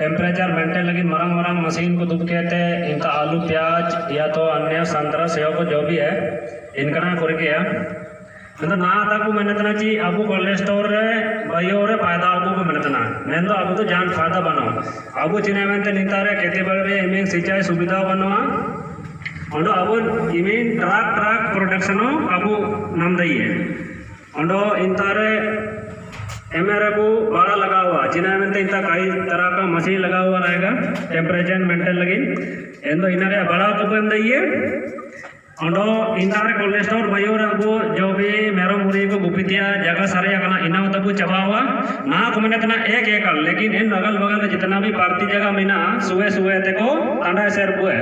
Temperature maintain लगी मरंग मरंग machine को दुब कहते इनका आलू प्याज या तो अन्य संतरा सेव को जो भी है इनका ना करके तो ना तक मेहनतना ची अब कोलेस्ट्रोल रे बायो रे फायदा अब को मेहनतना मैं तो अब तो जान फायदा बनो अब चिने में निता रे खेती बड़े इमें सिंचाई सुविधा बनवा और अब इमें ट्रक ट्रक प्रोडक्शन अब नाम दई है और इंतारे एमआर को बड़ा लगा हुआ चिना में इंता कई तरह का मशीन लगा हुआ रहेगा टेम्परेचर मेंटेन लगी एंदो इनारे बड़ा तो बन दई है और इंतारे कोलेस्ट्रोल बायो रे अब जो भी मेरो मुरी को गुपितिया जगह सारे करना इना तब चबा हुआ ना को मैंने इतना एक एकड़ लेकिन इन अगल बगल में जितना भी पार्टी जगह मिना सुबह सुबह तक तांडा से रुपए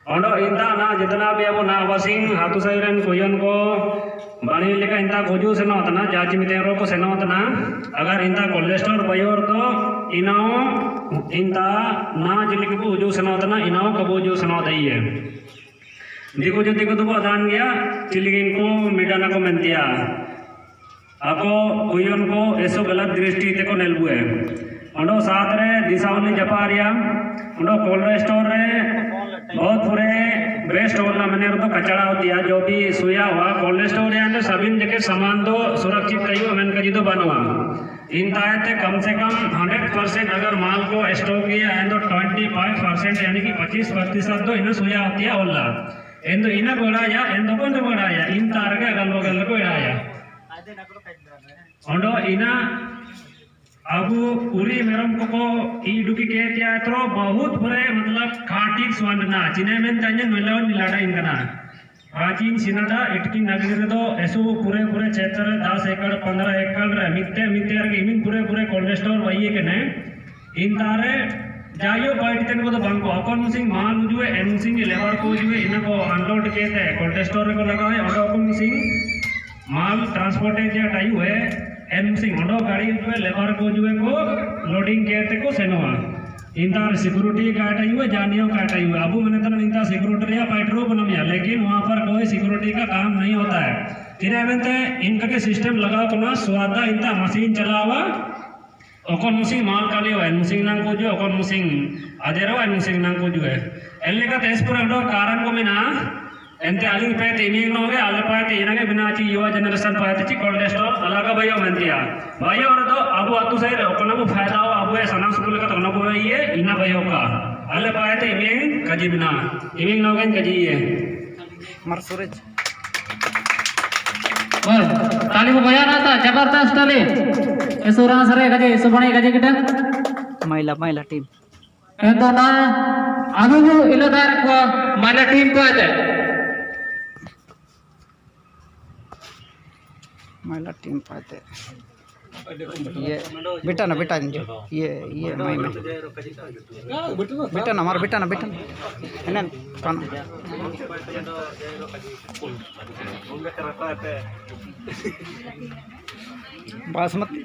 और इंता ना जितना भी अब ना वासिंग हाथू सैरन कोयन को बाणी लेका इंता गोजू से ना जांच मितेरो को सेनो तना अगर इंता कोलेस्ट्रोल बायोर तो इनाओ इंता ना जिलिक को उजू से ना इनाओ कबो जो सनो दई है दिको जो दिको तो अदान गया चिलिगिन को मिडाना को मेंतिया ako kuyon ko eso गलत दृष्टि ते को नेलबु है अंडो साथ रे दिशावली जपारिया अंडो कोल्ड स्टोर रे बहुत पूरे बेस्ट होला मैंने तो कचरा होती है जो भी सुया हुआ कोल्ड स्टोर है सभी जगह सामान तो सुरक्षित कहियो मैंने कही तो बनवा इन तायते कम से कम 100% अगर माल को स्टॉक किया है तो 25% यानी कि 25% तो इन्हें सुया होती है होला इन तो इन्हें बढ़ाया इन तो कौन बढ़ाया इन तार के अगल बगल को बढ़ाया और इना अब पूरी मेरम को ई डुकी के क्या तो बहुत बड़े मतलब खाटी स्वांडना चिने में तंजन मिलावन मिलाड़ा इनकना प्राचीन सिनाडा इटकी नगरी तो ऐसो पूरे पूरे क्षेत्र 10 एकड़ 15 एकड़ रे मित्ते मित्ते रे इमिन पूरे पूरे कोल्ड स्टोर वही के ने इन तारे जायो बाइट तन को तो बंको अकोन सिंह माल जुए एन सिंह लेबर को जुए इनको अनलोड के थे कोल्ड स्टोर को लगा है और अकोन सिंह माल ट्रांसपोर्टेज टाइम है एम सिंह ओडो गाड़ी जो लेबर को जो को लोडिंग के को सेनवा इंता सिक्योरिटी का टाइम है जानियो का टाइम है अब मैंने तो इंता सिक्योरिटी या पेट्रोल बनमिया लेकिन वहां पर कोई सिक्योरिटी का काम नहीं होता है तिने में इनका के सिस्टम लगा कोना स्वादा इंता मशीन चलावा ओकन मुसिंग माल काली है मुसिंग नाम को जो ओकन मुसिंग अदेरो है मुसिंग नाम को जो है एल्ले का तेजपुर ओडो कारण को मिना एंते आलिंग पे इमिंग नोगे आले पाते इनागे बिना ची युवा जनरेशन पाते ची कोल्ड स्टोर अलग भाइयो मेंतिया भाइयो और तो अब आतु सही ओकना को फायदा हो अब सना स्कूल का तो को ये इना भाइयो का आले पाते इमिंग कजी बिना इमिंग नोगे कजी ये मर सूरज ओए ताली को बजाना था जबरदस्त ताली एसुरा सरे गजे सुबणे गजे किटा महिला टीम एंतो ना अनु इलदार को महिला टीम को है महिला टीम पाते ये बेटा ना बेटा ये माई में बेटा ना हमारा बेटा ना है कौन बासमती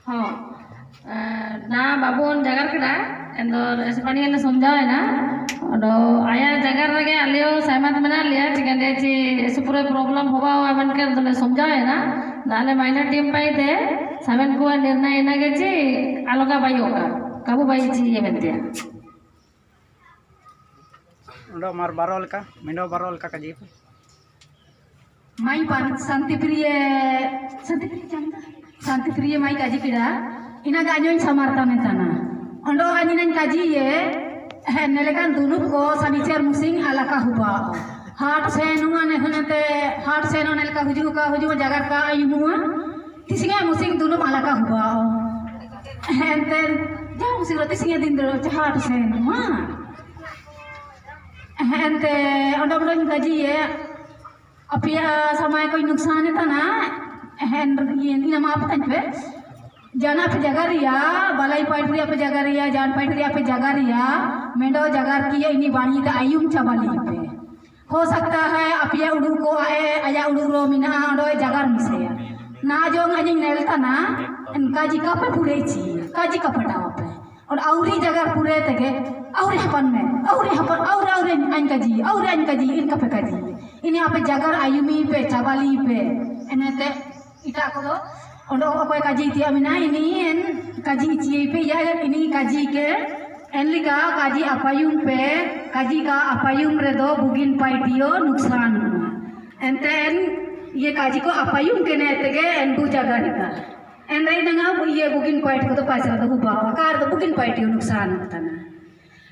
हाँ ना बाबून जगह कड़ा एंदर ऐसे ने समझाओ है ना और आया जगह रगे आलियो सहमत बना लिया चिकन ची ऐसे पूरे प्रॉब्लम हुआ हुआ बन कर तो समझाओ है ना नाले माइनर टीम पाई थे सेवन को निर्णय इना के ची आलोका भाई होगा कबू भाई ची ये बनते उड़ो मार बारोल का मिंडो बारोल का जी माई पान शांतिप्रिय जानता शांतिप्रिय माई काजी किड़ा इना गाजोन समारता में तना अंडो गाजिनन काजी ये है नेलेकान दुनुप को सनीचर मुसिंग अलका हुआ हाट से नुआ ने हनते हाट से नो नेलका हुजू जगह का आयुमुआ तिसिंगा मुसिंग दुनुप अलका हुआ हेंते जा मुसिंग रो तिसिंगा दिन दरो हाट से नुआ हेंते अंडो बड़न काजी ये अपिया समय कोई नुकसान है तना हैंड ये नी नाम आप तंज पे जाना पे जगह रिया बालाई पाइटरिया पे जगह रिया जान पाइटरिया पे जगह रिया मेंडो जगह की इनी बाणी का आयुम चबाली पे हो सकता है अपिया उडू को आए आया उडू रो मिना अंडो जगह मिसे ना जो अजिंग नेलता ना इनका जी का पे पूरे ची का जी का पटाव पे और आउरी जगह पूरे तके आउरी हपन में आउरी हपन और आइन काजी इनका पे काजी इन्हें आप जगह आयुमी पे चावाली पे एनेते इटा को दो और ओको काजी तिया मिना इनी काजी ची पे या इनी काजी के एनलिका काजी अपायुम पे काजी का अपायुम रे दो बुगिन पाइटियो नुकसान एंतेन ये काजी को अपायुम के ने तगे एनबु जगह निका एन रही दंगा ये बुगिन पाइट को तो पैसा तो हुबा कार तो बुगिन पाइटियो नुकसान होता ना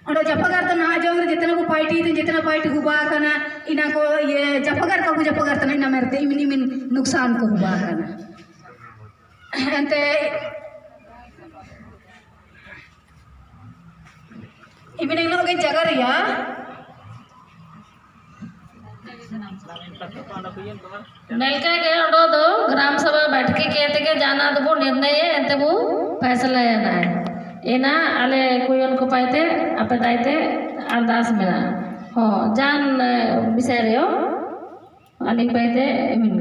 और जपगार तो ना जो जितना को पाइटी थे जितना पाइट हुबा कना इना को ये जपगार का जपगार तो नहीं ना मेरते इमिन नुकसान को हुबा कना एंते इमिन लोग के जगह रिया नलका के ओडो दो ग्राम सभा बैठक के ते जाना दबो निर्णय एंते वो फैसला ना है एना आले कोई उनको पाइते आपे दाइते अरदास मेरा हो जान विषय रे हो आली पाइते मिल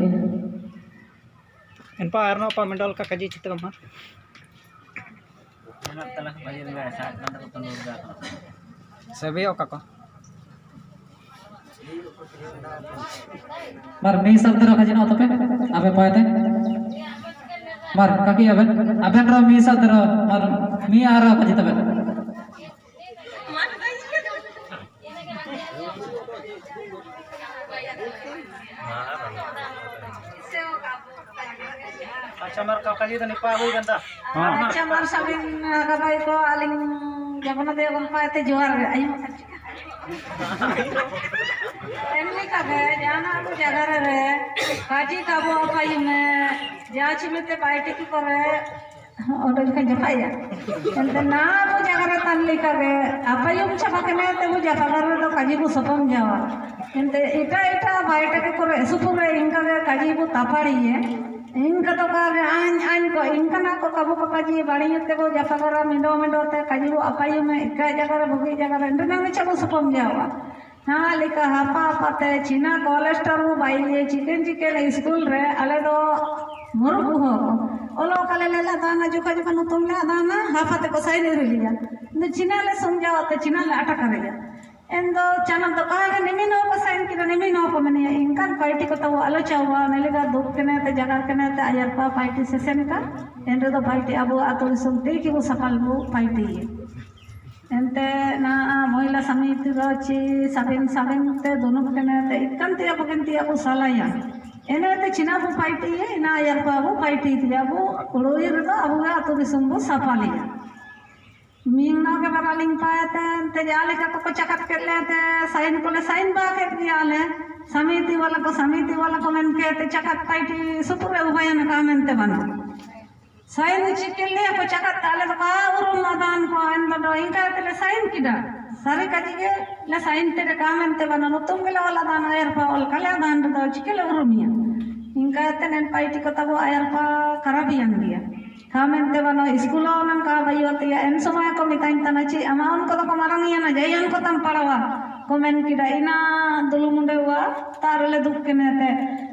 इन पा आरनो पा मंडल का काजी चित्र मार सभी ओ काको मार मी शब्द रखा जिना तो पे अबे पाते मार काकी अबे रो मी शब्द रो मार मी आ रो काजी तबे अच्छा मार काजी तो निपा हुई गंदा अच्छा मार सबिन गबाई को आलिंग जबना दे गन पाते जोर आयु एनली का है जाना को जगह रे काजी का वो पाई में जाच में ते पाइटी की करे और का जपाया एंते ना वो जगह रे तनली का है अपायुम छपा के ते वो जगह रे तो काजी को सपम जावा एंते इटा बाइट के करे सुपुरे इनका काजी को तापाड़ी है इनका तो का आन को इनका ना को कबो काजी बाड़ी ते को जगह मिंडो ते काजी को अपायुम में एक जगह भगी जगह रे ना में छपो सपम जावा हाँ लिखा हापा पाते चीना कोलेस्ट्रॉल वो बाइले चिकन स्कूल रे अले दो मुरुक हो ओलो काले लेला दाना जुका जुका नु तुम ले दाना हापा ते को साइन रे लिया न चीना ले समझाओ ते चीना ले अटक करेगा एंदो चना तो कागे निमिनो को साइन की निमिनो को मने इनकन पार्टी को तो आलो चावा नेलेगा दुख कने ते जगह कने ते आयर पा पार्टी सेशन का एंदो तो पार्टी अब आतो सुनते कि वो सफल वो पार्टी है एंते ना महिला समिति रोची साबिन ते दोनों कने ते इकंतिया बगंतिया को सलाया एने ते चिना वो पार्टी है ना यार बाबू पार्टी दिया वो उड़ोई रे तो अब आतो दिसम वो सफालिया मीन ना के बरालिंग पाते ते जाले का को चकत कर लेते साइन को ले साइन बा के दिया ले समिति वाला को मन के ते चकत पार्टी सुपुरे उभयन का मनते बना साइन चिकले को चकत ताले तो का उरु मदान को अंदर दो इनका तेले साइन किदा सारे काजिगे ले साइन तेरे कामंते बना तुम गेला वाला दान आयर पा ओल कले दान दो चिकले उरुमिया इनका तेने पाइटी को तब आयर पा खराबियन दिया कामंते बना स्कूल ओनन का भइयोतिया एन समय को मिताइन तना ची अमा उनको तो मारंगिया ना जयन को तम पड़वा को मेन किदा इना दुलु मुंडे हुआ तारले दुख के नेते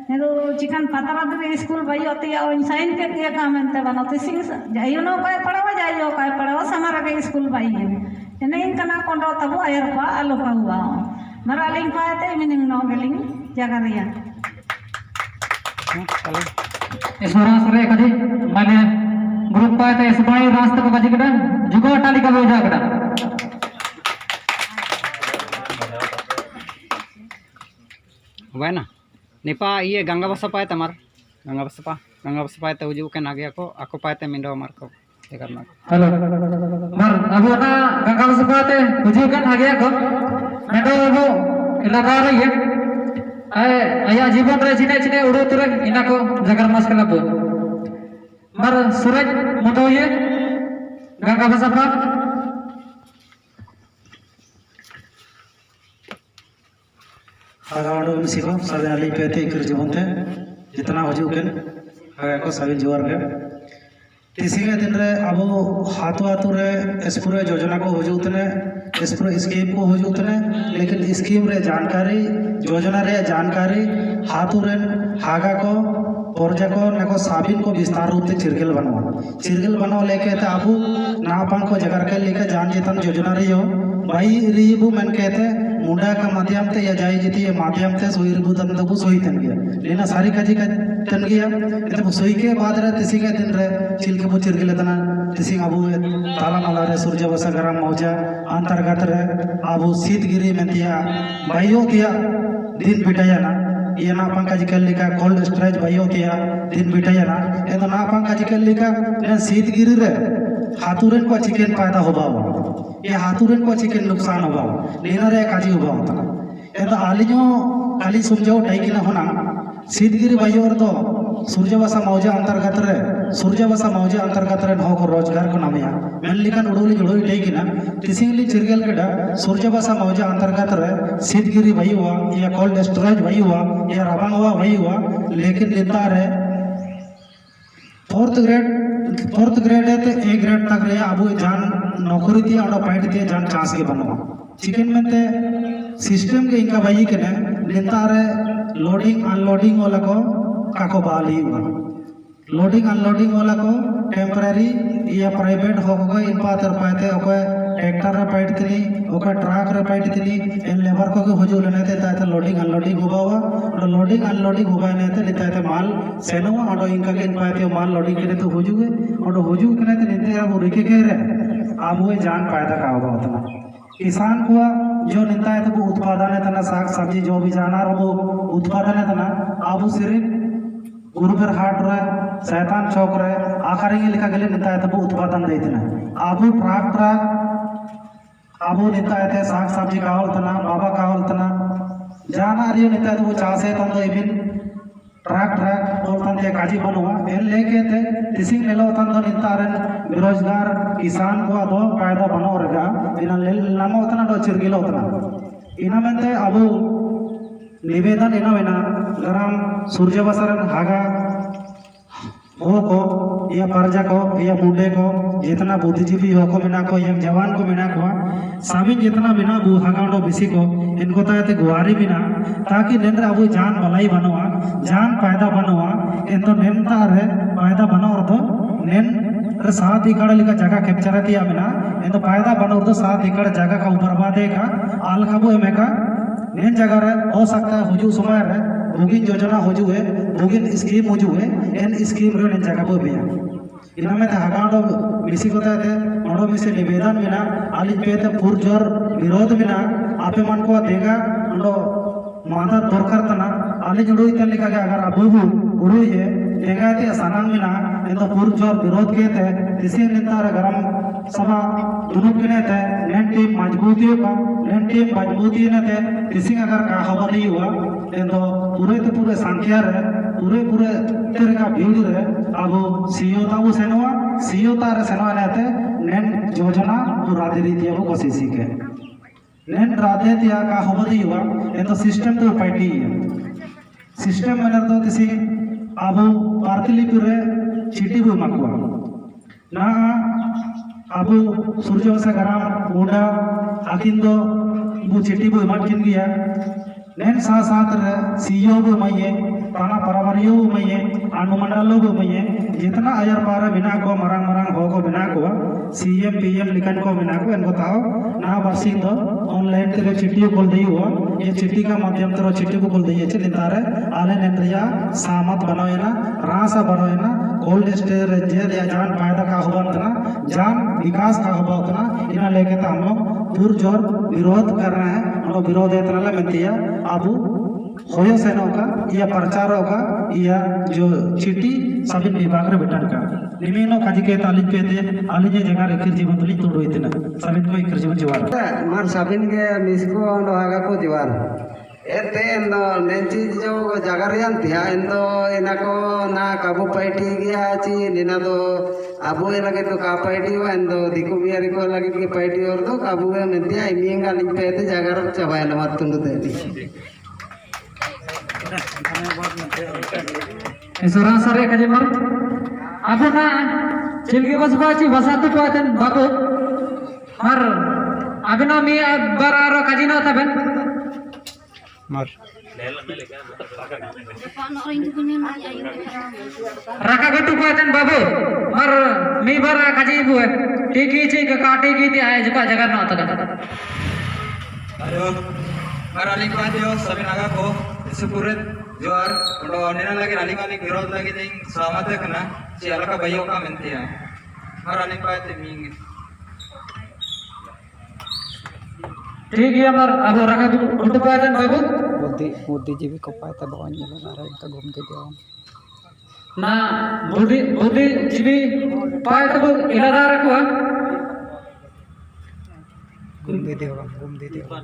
नेदो चिकन पतरा दे स्कूल भइयोतिया ओन साइन के दिया कामंते बना तो सिंग जयनो काय पड़वा जायो काय पड़वा समारा के स्कूल भइये एने इनकना कोंडो तब आयर पा आलो का हुआ मरालिंग पाते मिनिंग नो गेलिंग जगरिया इसोरा सरे कदी माने ग्रुप पाते इसबाई रास्ते को कजी कदा जुगो टाली का बोझा कदा हुआ ना निपा ये गंगा बसा पाए तमार गंगा बसा पाए तो उजू के नागे को आको पाए मिंडो मार को करना हेलो मार अबो ना गंगा बसा पाते उजू के नागे को मेडो अबो इलाका रे ये आया जीवन रे चिने उड़ो तुरे इना को जगर मास कला बो मार सूरज मुंडो ये गंगा बसा पा आगाड़ो मिसिको साबिन अली पेते कर जीवनते जितना हजू के आगे को साबिन जोर के तीसरे दिन रे अब हाथों रे स्पूरे योजना को हजूतने स्पूरे स्कीम को हजूतने लेकिन स्कीम रे जानकारी योजना रे जानकारी हाथों रे हागा को पर्जा को neko साबिन को विस्तार रूप से चिरगिल बनो लेके थे आबू नापान को जगह के लेके जान जेतन योजना रही हो भाई रीबू मन कहते मुंडा का माध्यम से या जाई जीती है माध्यम से सोई रिबू तन तब सोई तन गया लेना सारी काजी का तन गया इतने सोई के बाद रहे तिसी के दिन रहे चिल के वो चिरगिल तना तिसी आबू ताला माला रहे सूर्य वसा गरम मौजा अंतर्गत रहे आबू शीतगिरी में दिया भाइयों दिया दिन बिटाया ना ये ना पंका जिकल लिखा कोल्ड स्टोरेज भाइयों दिया दिन बिटाया ना ये तो ना पंका जिकल लिखा ये शीतगिरी रहे हाथुरन को चिकन पैदा हो बाबा ये हाथुरन को चिकन नुकसान हो बाबा लेना रहे काजी हो बाबा तना ये तो आलियों काली समझो टाइकी ना होना शीतगिरी भाइयों तो सूर्यवसा मौजा अंतर्गत रहे सूर्यवसा मौजा अंतर्गत रहे नौ को रोजगार को नामिया मैंने लिखन उड़ोली जुड़ोली टाइकी ना तिसिंगली चिरगल केडा सूर्यवसा मौजा अंतर्गत रहे शीतगिरी भाई हुआ या कोल्ड स्टोरेज भाई हुआ या राबांग हुआ भाई हुआ लेकिन लेता रहे फोर्थ ग्रेड है तो ए ग्रेड तक रहे अब जान नौकरी दिया और पाइट दिया जान चांस के बनवा चिकन में ते सिस्टम के इनका भाई के ने लेता रहे लोडिंग अनलोडिंग वाला को काको बाली हुआ लोडिंग अनलोडिंग वाला को टेम्पररी या प्राइवेट हो गए इन पातर पाते ओके ट्रैक्टर रे पाइट तली ओके ट्रक रे पाइट तली इन लेबर को हुजू लेने ते ताते लोडिंग अनलोडिंग हुआ और लोडिंग अनलोडिंग हुआ ने ते लेते माल सेनवा और इनका के इन पाते माल लोडिंग करे तो हुजू और हुजू करे ते लेते अब रिके के रे अब वो जान पैदा का होगा उतना किसान को जो निंदा है तो वो उत्पादन है तना साग सब्जी जो भी जाना वो उत्पादन है तना अब सिर्फ गुरुबर हाट रहे शैतान चौक रहे आखिरी के लिखा गले निंदा है तो वो उत्पादन देते ना अब ट्रक अब निंदा है साग सब्जी का होल तना बाबा का होल तना जाना रियो निंदा है तो वो चासे तन तो इबिन ट्रक और तन ते काजी बनवा एल लेके थे तिसिंग लेलो तन तो निंदा रन बेरोजगार किसान को अब फायदा बनो रगा इना ले नामो उतना तो चिरगिलो उतना इना में ते अब निवेदन इना वेना गरम सूर्यवसरन हागा हो को या परजा को या बूढ़े को जितना बुद्धिजीवी हो को बिना को या जवान को बिना को साबिन जितना बिना बू हागाडो बिसी को इनको ताते गुवारी बिना ताकि नेंद्र अब जान भलाई बनवा जान पैदा बनवा इन तो नेंता रे पैदा बनो और तो नेन सात एकड़ लिखा जगह कैप्चर दिया बिना इन तो पैदा बनो और तो 7 एकड़ जगह का ऊपर बादे का आल खाबो एमे का नेन जगह रे हो सकता है हुजू समय रे बुगिन योजना हो जुए बुगिन स्कीम हो जुए एन स्कीम रे जगह बो बिया इना में हगाडो मिसी को ताते नोडो मिसे निवेदन बिना आलिज पेते पुरजोर विरोध बिना आपे मन को देगा नोडो मादा दरकार तना आलिज उड़ोई तन लिखा के अगर अबुबु उड़ोई है देगा ते सनांग बिना इन तो पुरजोर विरोध के ते तिसे नेता रे गरम सभा दुनुक ने ते नेन टीम मजबूती का नेन टीम मजबूती ने ते तिसे अगर का खबर नहीं हुआ इन तो पूरे संख्या रे पूरे तेरे का भीड़ रे अब सीओता वो सीओता रे सेनवा नेते नेन योजना पूरा दे रीति अब कोशिश के नेन राते दिया का खबर हुआ ये तो सिस्टम तो पार्टी सिस्टम में तो किसी अब पार्टिलिपि रे चिट्ठी भी मकवा ना अब सूर्यवसा गरम मुंडा आकिन दो वो चिट्ठी भी मकिन गया नेन साथ रे सीओ भी मइये ताना परवरियो भी मइये अनुमंडलो भी मइये जितना अयर पारा बिना को मरंग हो को बिना को सीएम पीएम लिखन को बिना को इनको ताओ ना बरसी दो ऑनलाइन तेरे चिट्ठी खोल दी हुआ ये चिट्ठी का माध्यम तेरे चिट्ठी को खोल दी है चिंतारे आले नेंद्रिया सामत बनोए ना रासा बनोए ना कोल्ड स्टोरेज जे जान फायदा का हुआ उतना जान विकास का हुआ उतना इन्हें लेके तो हम लोग पुरजोर विरोध कर रहे हैं हम लोग विरोध इतना मिलती है अब होयो सेनों का या प्रचारों का या जो चिट्ठी सभी विभाग रे बिटन का निमीनो काजी के तालिज पे थे आलिजे जगह रे जीवन तुली तोड़ो इतना सभी को एक जीवन जवार मार साबिन के मिसको अंडो हागा को जवार एते नो नेंची जो जगह रे अंतिया इंदो इना को ना काबू पाइटी गया ची निना दो अबू ए लगे तो का पाइटी हो इंदो दिकु बियारी को लगे के पाइटी और तो काबू में नित्या इमिंगा लिख पे थे जगह रे चबाय न मत तुंडो देती Surah sore kaje mar. Abu na cilgi bas baci basatu kuaten baku. Mar abina mi bararo kaji na taben. Mar Raka gutu paten babu mar mi bara kaji ibu tiki ci ke kati kiti ay juga jaga no tada ayo marali ko adio sabi naga ko isupuret juar undo nena lagi rali malik virod lagi ding samate kana si alaka bayo ka mentia marali ko ate mingi ठीक है मर अब रखा गुट पायतन बाबू बुद्धिजीवी को पाता बहुत मिला रहा है इनका घूमते जाओ ना बुद्धिजीवी पायत को इलादा रखवा घूम दे देगा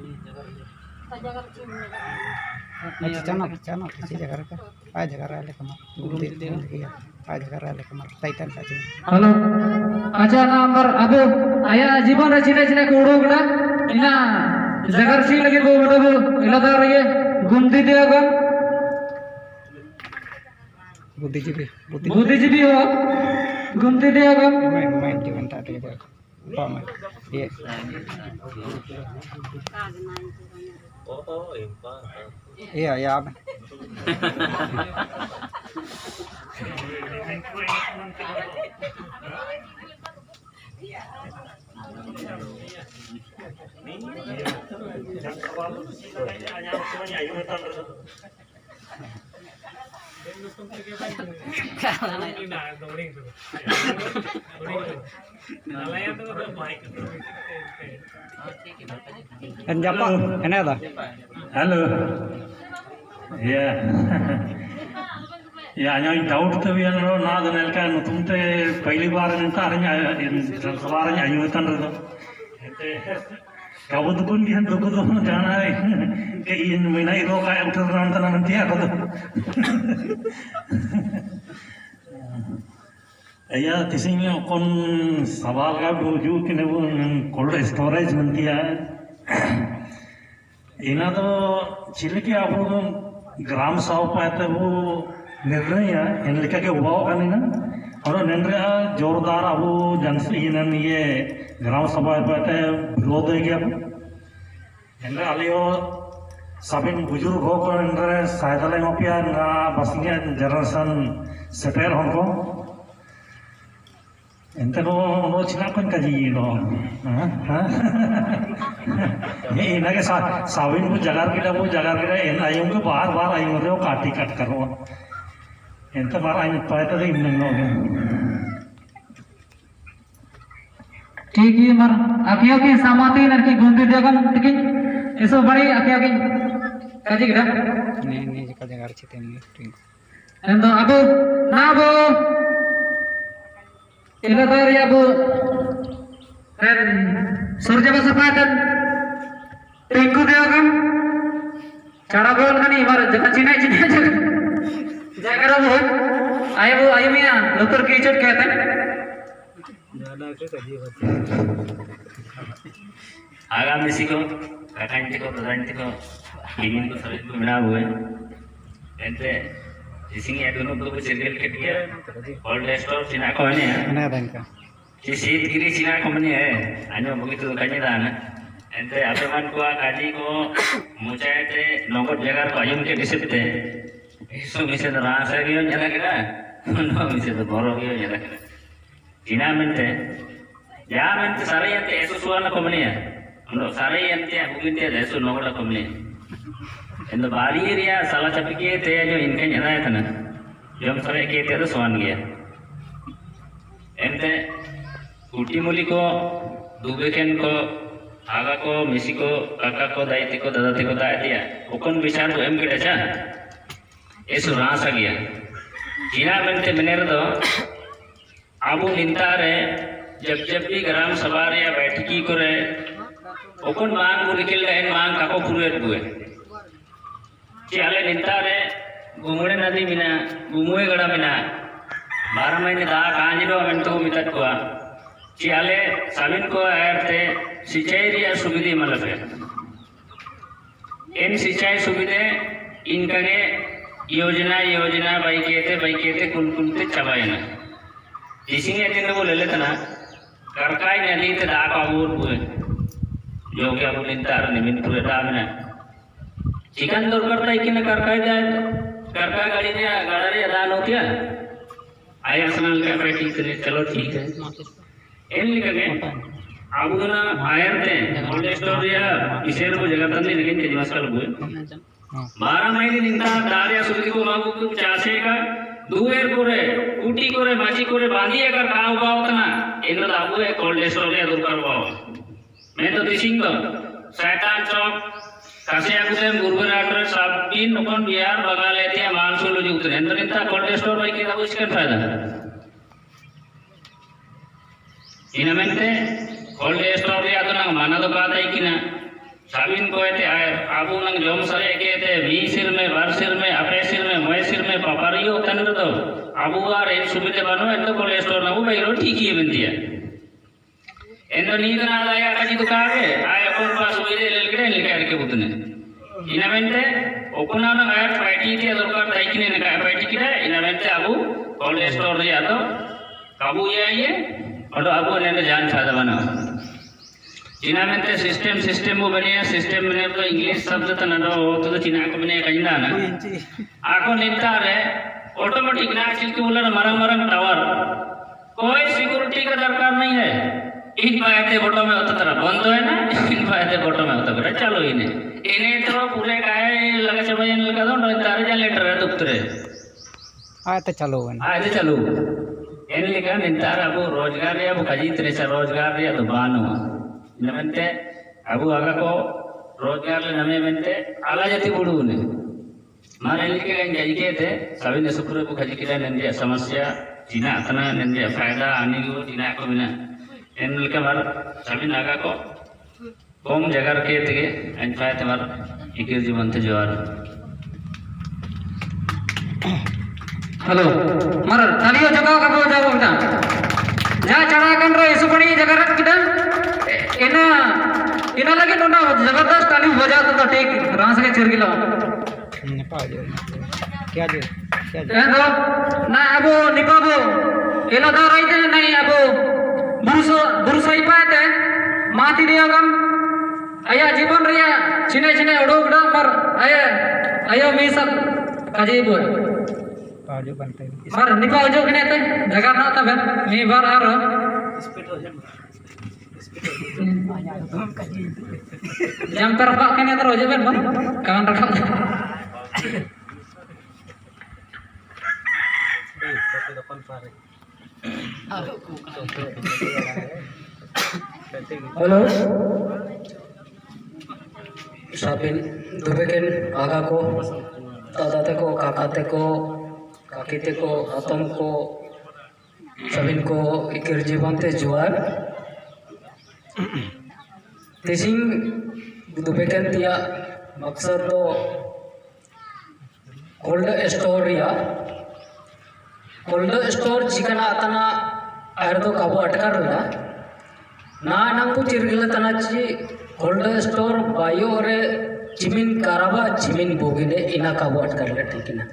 चना किसी जगह का आ जगह रहा है कमर घूम दे देगा आ जगह रहा है कमर टाइटन का जो हेलो अच्छा नंबर अब आया जीवन रे चिने चिने को उड़ोगड़ा इना जगर सी लगे वो मतलब इलादा रही है घूमती देगा बुद्धिजीवी हो घूमती देगा मैं जीवन ता देगा पाम ये या Japa, ini ada. Halo. Ya. Ya, yang doubt tu yang na dengar kan, तुमते पहली बार इनका सवार आयु तन रहा. Kau tu pun dia tu tu जाना है कि इन महीना itu kayak udah nonton nanti aku tu. Ya, di sini kon sawal ka buju kene bu cold storage nanti ya. Ina to चिल्के आप ग्राम सभा पाते वो निर्णय इन लिखा के हुआ का नहीं ना और निर्णय जोरदार अब जनसे ये ग्राम सभा पाते विरोध है क्या इंद्र अलियो सबिन बुजुर्ग हो कर इंद्र सहायता ले मापिया ना बसिंगे जनरेशन सेपेर हमको इंद्र नो चिना कौन कजी नो ये इन्हें के साविन वो जगार के इन आयुं के बार आयुं रे वो काटी कट करो इंद्र बार आयुं पाए तो इन नहीं लोगे ठीक है मर आखियों की समाती लड़की घूमती देगा लेकिन ऐसा बड़ी आखियों की काजी किधर नहीं जगह जगह चिते नहीं ठीक एंड अब ना वो इलादार या वो फिर सूर्य बसपातन टिंकू देगा cara gol kan ini baru jangan cina jangan वो आये मिया लुतर कीचड़ कहते हैं आगामी सिको काकांची को प्रधानची को टीम को सभी को मिला हुए ऐसे इसी के दोनों को सिरियल के दिया ओल्ड स्टोर चिना को है mana ada इनका si सीट गिरी चिना को मनी है अन्य begitu kanya dah ऐसे अभिमान को काजी को मुझे ते नौकर जगह को आयुम के डिसिप्टे इसो मिसे तो रास है क्यों जला करा नो मिसे तो बोरो क्यों जला करा चिना मिलते या मिलते सारे ये ऐसे सुवाल को मनी है हम लोग सारे ये बुकिंग ते ऐसे नौकर को मनी इन बारी एरिया साला चपके ते जो इनके जला है था ना जब सारे के ते तो सुवान गया ऐसे उटी मुली को दुबेकेन को आगा को मिसी को काका को दाई को दादा को दाई दिया उकन विचार को एम किया जा ऐसो रास आ गया जिना बनते मनेर दो आबू निंतारे जब भी ग्राम सभा रे बैठकी करे उकन मांग बुरिकिल इन मांग काको पुरे बुए चियाले निंतारे गुमुड़े नदी मिना गुमुए गड़ा मिना 12 महीने दा कांजिरो अमेंटो मितत को चियाले साबिन को आयरते सिंचाई रिया सुविधे मतलब है इन सिंचाई सुविधे इनका के योजना बाई के कुल चबाए ना इसी ने दिन वो ले लेते ना करकाई नदी ते दाका बोर हुए जो क्या वो निंतार निमित पूरे दाम ना चिकन दरकार था इकिन करका गाड़ी रे दान होती है आया सनल का ठीक है चलो ठीक है इन लिखा अब ना आयर थे कोल्ड स्टोर या इसेर को जगह तंदे लेकिन तेज मस्कल हुए 12 महीने निंदा दारिया सुधी को मागू को चासे का दूर कोरे ऊटी कोरे माची कोरे बांधिए कर काव बाव तना इन दाबू है कोल्ड स्टोर या दूर करवाओ मैं तो दिसिंग शैतान चौक कासे आगुते मुरगुराटर साबिन नोकन बिहार बगाल एतिया मानसून लोजी उतरे इंता कोल्ड स्टोर भाई के दाबू इसका फायदा इनमेंटे कोल्ड स्टोर रे आतो नंग माना तो बात है कि ना साबिन को एते आबू नंग जोम सरे के एते 20 सिर में 12 सिर में अपे सिर में मय सिर में पपारियो तन तो आबू आर एक सुविधे बनो एतो कोल्ड स्टोर ना भाई रो ठीक ही बंदिया एंदो नींद ना आया काजी दुकान रे आय अपन पास सुविधे लेलके लेकर के बुतने इनमेंटे ओकुना ना आया पार्टी के दरकार दाइकिने ना पार्टी किरा इनमेंटे आबू कोल्ड स्टोर रे आतो काबू ये और अब ने जान फायदा बना चीना में ते सिस्टम वो बने सिस्टम में तो इंग्लिश शब्द तो न तो चीना को बने कहीं ना आको निंता रे ऑटोमेटिक ना चिल के बोला मरम टावर कोई सिक्योरिटी का दरकार नहीं है इन पायते बोटो में होता तरह बंद है ना इन पायते बोटो में होता करे चलो इन्हें तो पूरे गाय लगा से बजन लगा दो तारे जा लेटर है दुखतरे आते चलो इन लिखा निंतार अब रोजगार या अब कजी तरह से रोजगार या दुकान हुआ नमनते अब आगा को रोजगार ले नमे बनते आला जाती बुड़ू ने मारे लिखे कहीं कजी के थे सभी ने सुपुरे को कजी किया नंदे समस्या चीना अतना नंदे फायदा आने को चीना को बिना इन लिखे मार सभी नागा को कौम जगह के थे इन फायदे मार इक्कीर जीवन थे जोर हेलो मर तालियो जगह का बोल जाओ बेटा जहाँ चढ़ा कर रहे इस बड़ी जगह रख किधर इना लगे तो ना जबरदस्त ताली बजा तो ठीक रांस के चिर गिलो क्या जो ना अबो निपाबो एला दा रही थे नहीं अबो बुरुसो इपाते माती दिया गम आया जीवन रिया चिने उड़ो उड़ा मर आया मी सब काजी बोल मर निपा जो कने ते जगह ना तब मी बार आ रहा जम पर पा कने तो रोजे बन कान रखा हेलो साबिन दुबेकेन आगा को दादा को काका को काकी को आतम को सभी को इकर जीवन ते जुआर तेसिंग दुबेकन दिया मकसद तो कोल्ड स्टोर चिकना अतना आयर तो काबू अटकर ना नंगू चिरगिला तनाची कोल्ड स्टोर बायो रे चिमिन काराबा चिमिन बोगिने इना काबू अटकर ले ठीक ना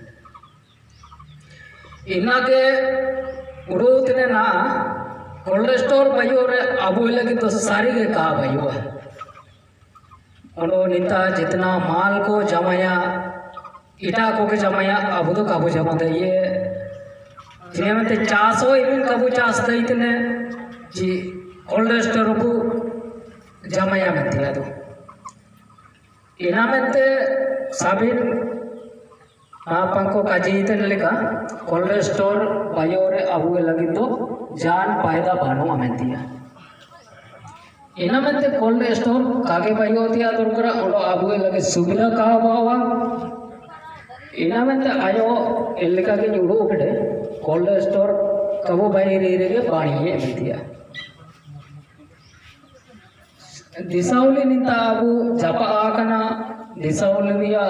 इना के उड़ोतने ना कोल्ड स्टोर बायो रे अबू लगे तो सारी के कहा बायो उनो निता जितना माल को जमाया इटा को के जमाया अबू तो काबू जमा दे ये जिन्हें में ते 400 इवन काबू 400 इतने जी कोल्ड स्टोर को जमाया में दिया तो इना में ते साबिन आपको काजीते लेका कोल्ड स्टोर बायो रे अबू लगी तो जान फायदा बानो अमेंतिया इना में ते कोल्ड स्टोर कागे बायो दिया तो करा ओडो अबू लगे सुविधा का बावा इना में ते आयो एलका के जुड़ो उड़े कोल्ड स्टोर कबो बाई रे रे बाणिये अमेंतिया दिसाउली निता अबू जापा आकना दिसाउली रिया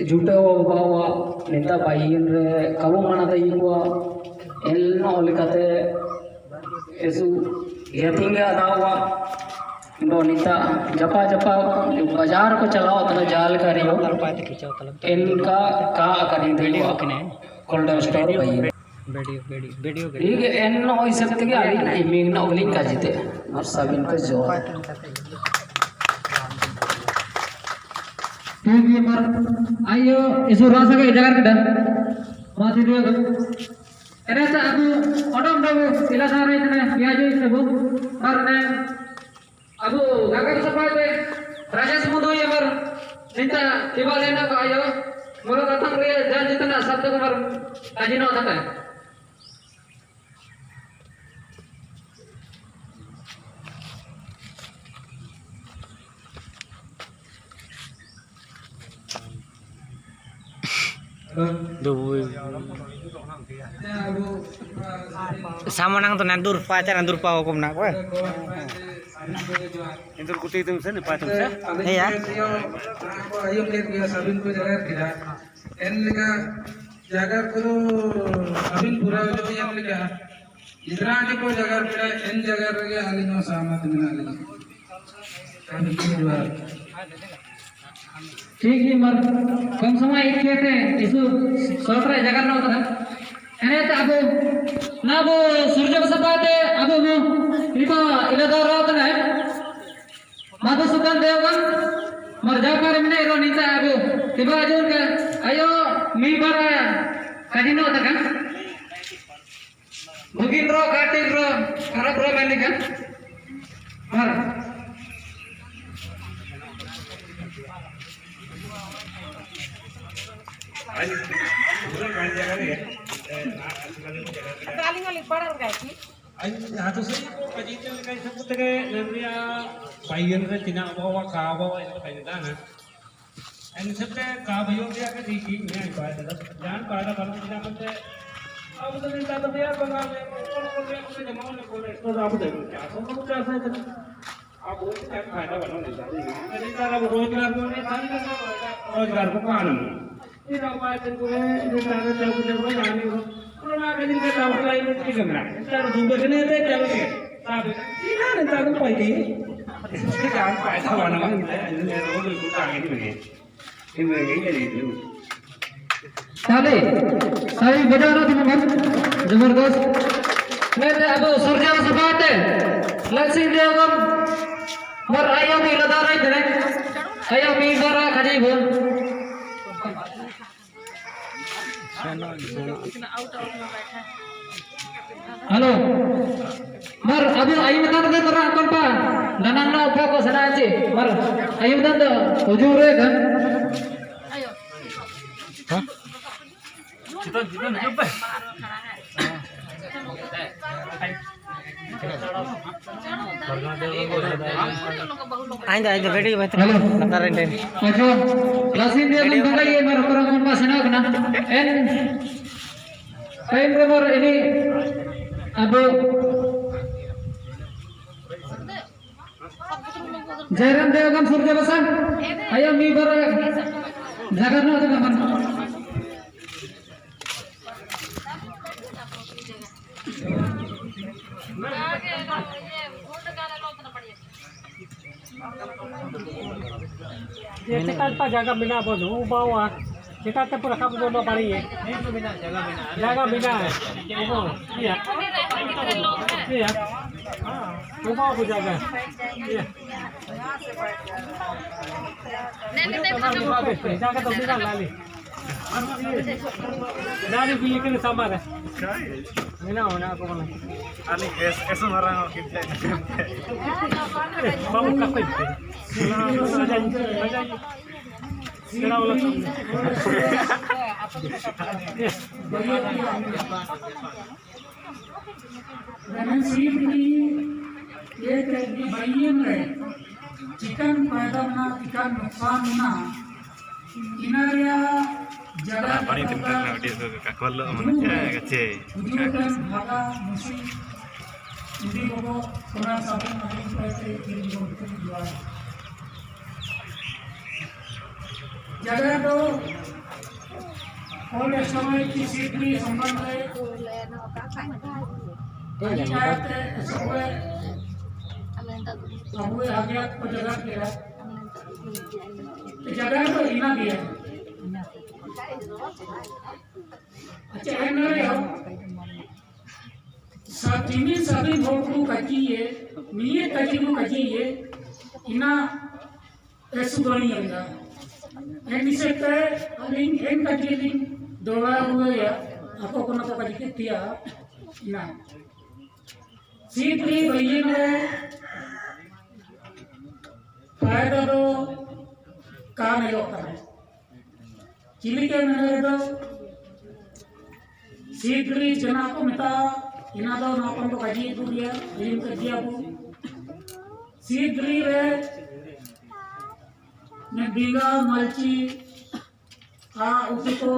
जुटे बावा निता बाईन रे कबो मना दई हुआ एलनो लिखाते ऐसु यतिंगे आदावा नो निता जपा बाजार को चलाओ तो जाल करियो इनका का करी देलियो कोल्ड स्टोर बाई वीडियो ठीक है एन होई सकते के आली मीन न ओलिंग का जीते और सब इनका जो ठीक है पर ayo isu rasa ke jagar kita mati dia kan erasa aku odom dabu ila sare tene piajo isu karena aku gagal sepate raja semudo ya bar minta tiba lena ka ayo mula datang ria janji tena sabtu kamar kajino tata sama nang tuh nandur pa hukum nak gue nandur kuti itu sen pa itu iya ayam lihat dia sabin ko jagar kira en lega jagar ko sabin pura jo yang lega idrani ko jagar kira en jagar lega alino sama dengan alino sabin ko jual ठीक है मर कम समय इतने थे इस solder जगह ना होता था ऐने तो अब ना वो सूर्य बसपाते अब वो इनको इलादार होता है माधु सुल्तान देवगन मर जाकर इन्हें इरो नीचा अब तिबा जो उनका आयो मी बारा कजिनो होता kan mungkin ro kating ro karena ro main kan mar Atau saya kajian kayak seperti namanya bayan kan tidak bawa kawa itu kayak mana? Ini seperti kawayo dia kan tingginya pada jangan pada kalau tidak ada aku tuh minta dia bagaimana kalau dia sudah mau nak boleh itu aku dah aku dah saya kan aku kan ada kalau tidak jadi kalau rohingya boleh tadi kan rohingya bukan ini apa itu gue ini cara jauh jauh yang ini kalau nak jadi kita tahu lain itu gimana cara sumber ini itu jauh ni tapi ini nanti aku pergi kita kan pada tahu nama ini orang itu kan ini begini jadi itu Tadi, saya benar teman-teman, जबरदस्त मैं तो अब सूर्य सपाते लक्ष्मी देवगम मर आयो मी लदा रही थे आयो मी बारा खजी बोल हेलो मर अब आयु में तो तेरा कौन पा ननंग ना उपा को सना ची मर आयु में तो हुजूर है kan Ayo video betul. Halo. Natarin deh. Ojo, lasin dia kan bagai ye mar orang kon masana kena. En kain rumor ini abu Jairan Dewagan Surya Basan. Ayo mi bar jagarna tu kapan. ये chicken पर जगह बिना बोलो बावा chicken तो पूरा काबू बोलो पारी है जगह बिना है वो iya iya वो बावा जगह iya जगह तो बिना लाली लाली भी लेकिन सामान है बिना होना आपको बोला Ali eso marrano kita. बाबू का कोई Kena ulang. Dengan sini ये भाइयों में चिकन पैदा ना चिकन नुकसान ना इनारिया जगह Paling tentang nak dia tu kakak lo mana kecil. उद्योगन भागा मुसी इन्हीं को पुराना साबुन नहीं पैसे इन्हीं को जुआ जगह तो और समय की सीधी संबंध है अब आ गया तो जगह किया जगह तो इना दिया अच्छा है ना यार साथीनी सभी भोगू कचिए मिये कचिगु कचिए इना ऐसु बनी है Ini sekte aling kajiling doa ya aku kena kaji tiap nah सीधी भैया में फायदा तो काम नहीं होता है चिली के मैंने तो सीधी जना को मिता इना तो नापन तो काजी तो दिया इन कर दिया वो सीधी रे ने बीघा मल्ची उसी को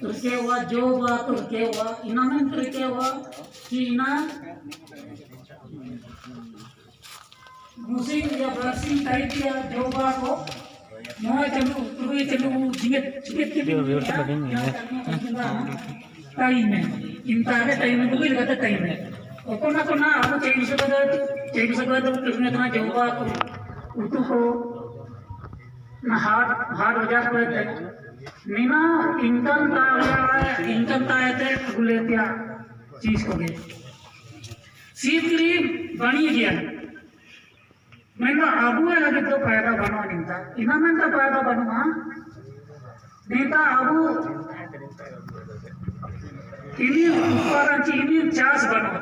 रुके हुआ जो हुआ तो रुके हुआ इना में रुके हुआ कि इना मुसी या बरसी टाइप या जो बात हो मोह चलू जिगत टाइम में इंता के टाइम में कोई लगता टाइम में और ना आपको चेंज सकता तो किसने इतना जो बात उतु को ना हार्ड वजह करते नीना इनकम तायते गुलेतिया चीज को गए सीधली बनी गया मैंने अबू लगे तो पैदा बनवा निंता इना में तो पैदा बनवा निंता अबू इन्हीं उत्पादन इन्हीं चास बनवा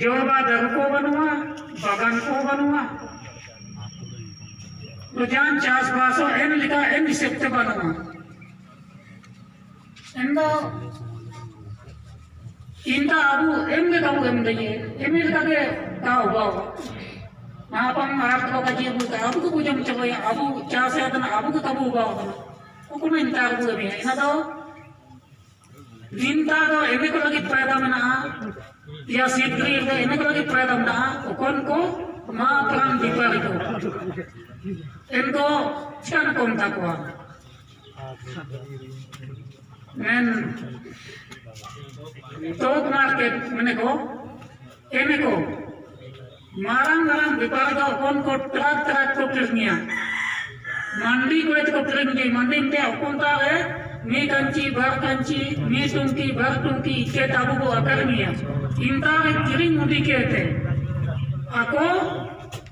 जो बादर को बनवा बगान को बनवा तो जान चास बासो एन लिखा एन सेप्टे बनवा एंडो इंता अबू एम के काबू एम दे एम लिखा के tahu bahwa apa marah kalau kaji abu tu punya macam apa abu cara saya tanah abu tu tahu bahwa aku minta abu ni ina tahu minta tahu ini kalau lagi pada mana ya sidri ini kalau lagi pada mana ukon ko ma peran di pada itu ento cian kom takwa men stock market mana ko ini ko marang-marang beberapa okon ko truck को किरनिया मंडी को तो किरनिया मंडी में okon तावे मी कंची भर कंची मी टुंकी के ताबू को अकरनिया इंता वे किरिंग मुदी के थे ako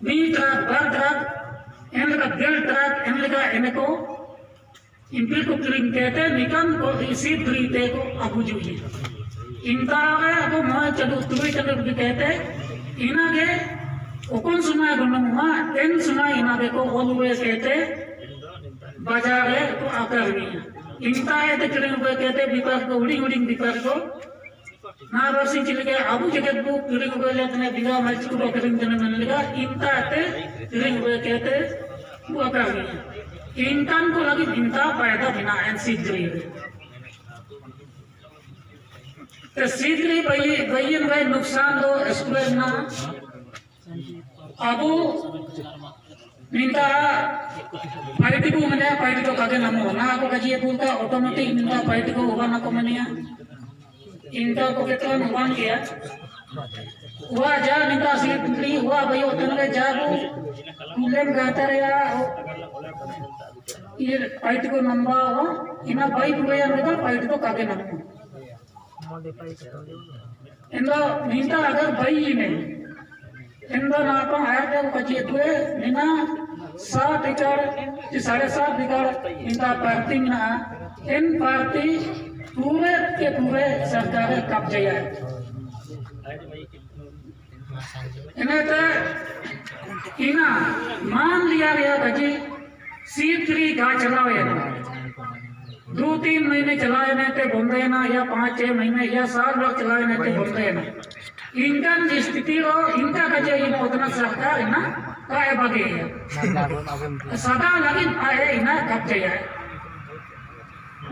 मी ट्रक भर ट्रक एन लगा बेल ट्रक एन लगा एने को इंपील को किरिंग कहते निकन को इसी द्रीते को अबू जुई इंता वे ako मैं चलो तुम्हें चलो भी कहते इना के ओकन सुना गुणमुआ एन सुना इना देखो ऑलवेज कहते बाजार है तो आकर नहीं इंता है तो किरिंग को कहते विपाक को उड़िंग विपाक को ना वर्षी चले गए अबू जगत को किरिंग को लेते हैं बिगा मैच को किरिंग देने में लगा इंता है किरिंग को कहते वो आकर नहीं इंसान को लगी इंता पैदा बिना एन सीधरी तो सीधरी भाई नुकसान दो एक्सप्रेस ना अबू निंदा पाइट को मने पाइट को कागे नमो ना को कजिए बोलता ऑटोमेटिक निंदा पाइट को होगा ना को मनिया इंटा को केतना नुकसान किया हुआ जा निंदा सीधरी हुआ भाई उतने जा को मुलेम गाता रहा ये पाइट को नंबा हो इना भाई पूरे अंदर पाइट को कागे नमो इंदा निंदा अगर भाई नहीं इंदा ना तो आया तो कचिए तुए निना 7 एकड़ 7.5 एकड़ इंदा पार्टी ना इन पार्टी पूरे के पूरे सरकार कब्जे है इन्हें तो इना मान लिया गया कची सीधरी गा चलावे ना 2-3 महीने चलाए नहीं थे बंदे ना या 5-6 महीने या साल भर चलाए नहीं थे बंदे ना इनका स्थिति हो इनका कजे इन उतना सरकार है ना काय बगे सदा लगी आए इना कब्जे है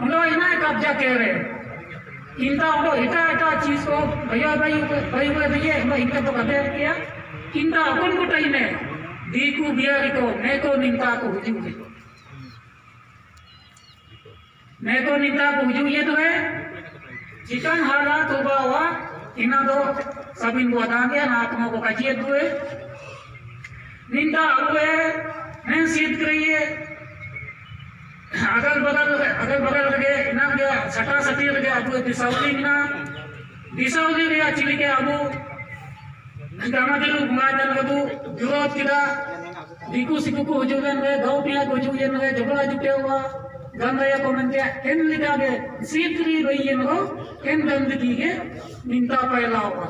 उनको इना कब्जा कह रहे इनका उनको इटा चीज को भैया इनका तो कदे किया इनका अपन को टाइम है दीकू बिहारी को neko निंदा को हुजूम neko निंदा को हुजूम ये तो है चिकन हालात होगा हुआ इना दो सभी बुआदा गया ना आत्मा को काजिए दुए निंदा हुए मैं सीध करिए अगल बगल लगे इना गया सटा सटी लगे अब दिसावली रे चिली के अब गामा दिलु गुंगादन गबु विरोध किदा diku siku ko hujugan we gau pia ko hujugan we jogla jutewa gandaya ko mente en liga ge sitri bayen ro en gandagi ge minta paelawa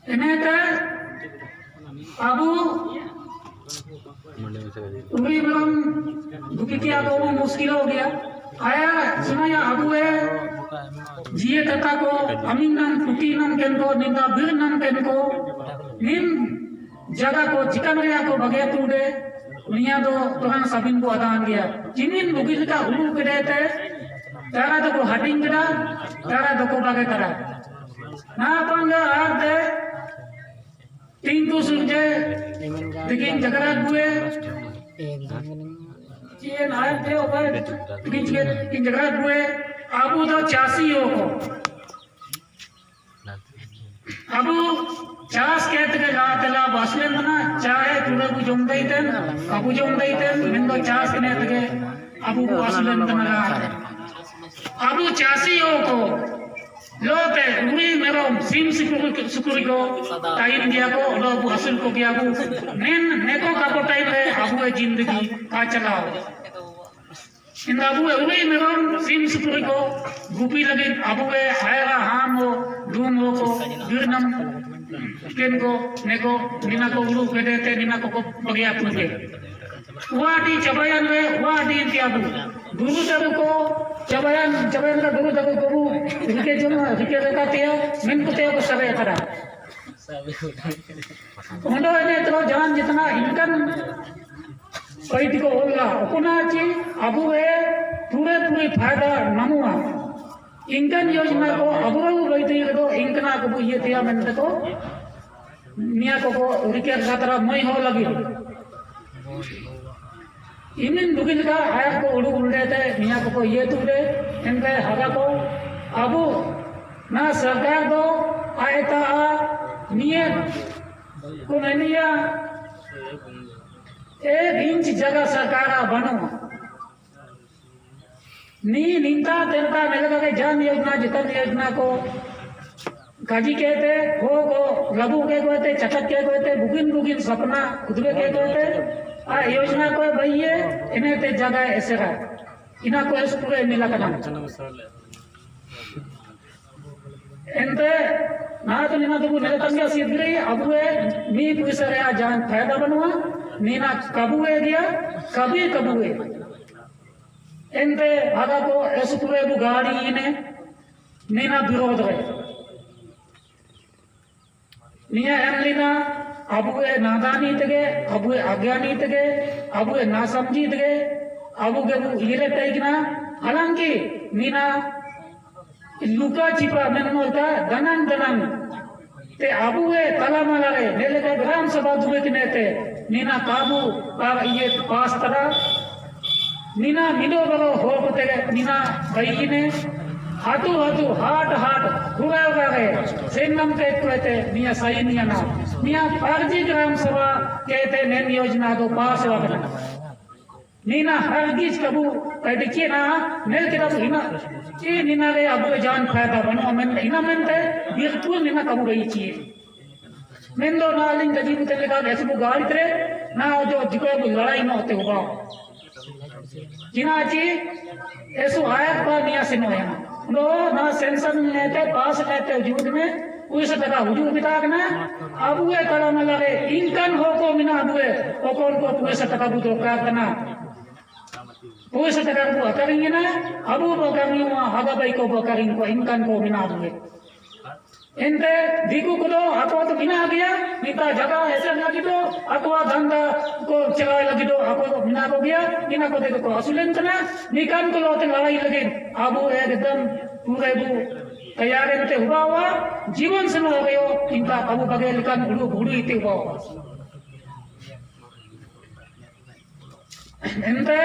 eneta abu Uri बरम दुखी किया तो वो मुश्किल हो गया आया सुनाया अबू है जिये तथा को अमीनम पुटीनम केनको निंदा बिरनम केनको निम जगह को चिकन रिया को बगे टूडे निया दो तुरंत सबिन को अदान गया जिनिन मुगिल का उलू करे थे तारा तो को हटिंग करा तारा तो को बगे करा ना पंगा आर दे तीन तो सुनजे लेकिन जगरात बुए ये नायक थे ऊपर बीच के इन जगरात बुए आबू तो चासी हो को आबू चास कहते के रात ला बसले ना चाहे तुरे को जोंदई तेन आबू जोंदई तेन मिंदो चास कहते के आबू को बसले ना आबू चासी हो को लोटे उमी मेरो सिम सुकुरी को टाइम दिया को लोग हासिल को किया को नेन neko का टाइम है आबू जिंदगी का चलाओ इन आबू उमी मेरो सिम सुकुरी को गुपी लगे आबू हायरा हाम हो धूम हो को गिरनम केन को neko निना को उलू के देते निना को बगिया पुगे वाटी चबायन वे वाटी तियाबू गुरु तब को चबायन का गुरु तब को रिके जम रिके रखा तिया मन को ते को सबे करा उन्होंने ने तो जान जितना इनकन कोई को होला अपना ची अबू है पूरे फायदा नमुआ इनकन योजना को अबू रही तो इनकना को ये तिया मन को मिया को रिके रखा मई हो लगी इमिन दुगिल का आया को उड़ू उड़े थे मियाँ को ये तुड़े इनके हगा को अबू ना सरकार दो आए ता नियत को नहीं 1 इंच जगह सरकार बनो नी निंदा तेंता मेरे का जन योजना जितन योजना को काजी कहते हो को लघु के कहते चटक के कहते बुगिन सपना खुदबे के कहते आ योजना को भैये इन्हें ते जगह ऐसे रहा इना को इस पूरे मिला करना इनते ना तो निना तो मेरे तंगे सीध गई अब वे मी पैसा रे जान फायदा बनवा नीना कबुए दिया कभी कबुए इनते भागा को इस पूरे वो गाड़ी इन्हें नीना विरोध है निया एमलीना अबुए नादानी तगे अबुए अज्ञानी तगे अबुए ना समझी तगे अबु के इले टाइगना हालांकि नीना लुका छिपा मन मोलता दनन ते अबुए तला मलारे नेले का ग्राम सभा दुबे किनेते नीना काबू ये पास तरा नीना मिलो बरो हो बते नीना भाई ने हाटू हाट हुआ गए सेनम कहते मिया सही निया ना मिया फर्जी ग्राम सभा कहते नेन योजना तो पास वगैरह नीना हरगिज कबू कहते ना नेल के तो हिना ये नीना रे अब जान फायदा बनो मैं हिना मनते बिल्कुल नीना कबू गई चाहिए मैं दो नालिंग गजी को तेरे का ऐसे को गाड़ी तेरे ना जो जिको लड़ाई ना होते होगा जिना जी ऐसो आयत पर निया सिनो है नो ना सेंसन लेते पास लेते वजूद में उसे तका वजूद बिताक ना अबुए कला मलारे इनकन हो को मिना अबुए ओकोन को पुसे तका बुतो का करना पुसे तका को करेंगे ना अबु बकरियो हागा भाई को बकरिन को इनकन को मिना अबुए इनते दिकु को दो आको तो बिना गया नीता जगह ऐसे लगी दो आको धंधा को चलाए लगी दो आको तो बिना को गया बिना को देखो असुलन तना निकान को लोटे लड़ाई लगे आबू एकदम पूरे बु तैयार रहते हुआ जीवन से हो गयो इनका आबू बगे निकान गुड़ू गुड़ू इते हुआ इनते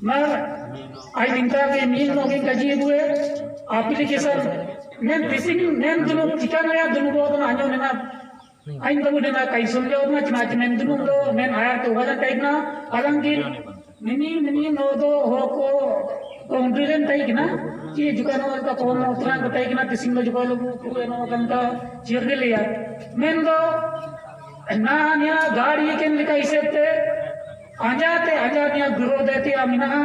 मैं आई निंता के नील लोगे कजिए बुए एप्लीकेशन मैं फिशिंग मैं दोनों चिकन या दोनों को तो आजो ना आई तो मुझे ना कई सुन जाओ ना चिना चिना दोनों तो मैं आया तो वाला टाइप ना हालांकि मिनी नो दो हो को Kemudian tahu kena, cie juga orang ka pohon orang tahu kena tising lo juga lo kan ka cirge lihat. Mendo, na niya gari ken lika isete, aja niya guru dete amina,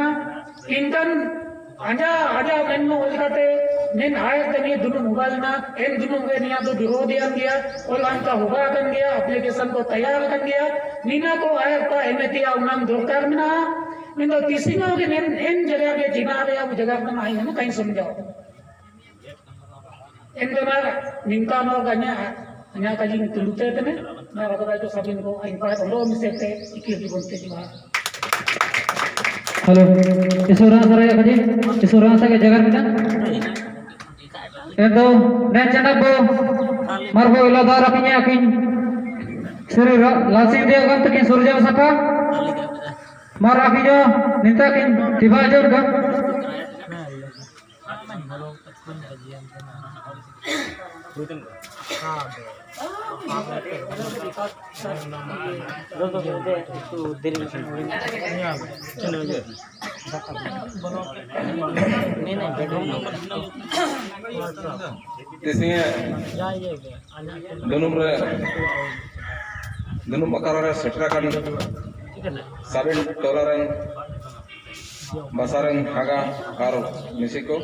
inkan aja mendo likate, nen ayat niya dulu mobile na, dulu niya do guru dian dia, orang ka hoba kan dia, aplikasi ko tayar kan dia, nina ko ayat pa emeti unang dorkar mina. Mendo tisingo ke en जगह पे जिना पे अब जगह पे आई है ना कहीं समझाओ इन दोनों निंका नो गन्या काजी तुलते थे मैं बता तो सभी को इन पर हम मिसे थे इक्कीस बोलते जी बात हेलो इसोरा सरे काजी इसोरा सके जगह में एंदो नेन चनबो मारबो इलादार अकिnya akin suri lasing dia kan tekin surja sapa Marah video, minta kin tiba aja udah. दोनों मकारा सेटरा kan Sabin tolaran basaran haga karo Mexico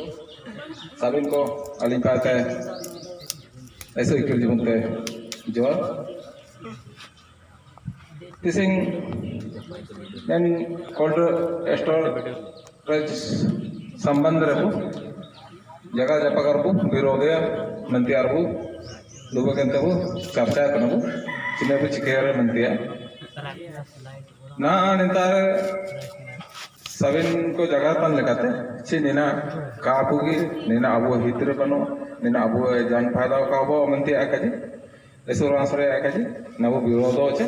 sabin ko alimpate eso ikil jibunte jual tising dan cold storage संबंध रखो जगह जपकरबू विरोधय मंत्यारबू लोगों चर्चा करबू चिन्ह चिकेर मंत्या ना नितार सविन को जगह तन लगाते ची निना कापुगी निना अबो हितर बनो निना अबो जान फायदा का अबो मंती आकाजी ऐसो रासरे आकाजी नबो विरोधो छे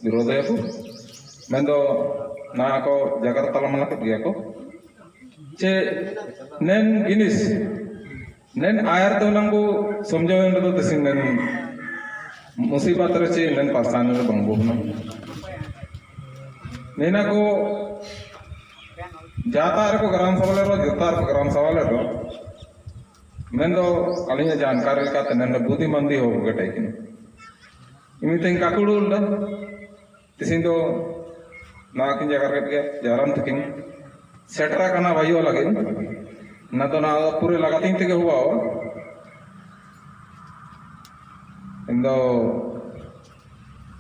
विरोधय को मेंदो ना को जगह तल मन को दिया को चे नेन गिनिस नेन आयर तो नंगो समझावेन तो तसिन नेन मुसीबत रे चे नेन पासान रे बंगबो ना नेना को जाता को ग्राम सभा रो जोता को ग्राम सभा रो मेंदो अलिया जानकारी का तनन बुद्धिमंदी हो गटे किन इमितें काकुडुल तिसिंदो ना किन जगह रे जाराम तकिन सेटरा कना भाइयो लगे ना तो ना पूरे लगातीन तके हुआ इंदो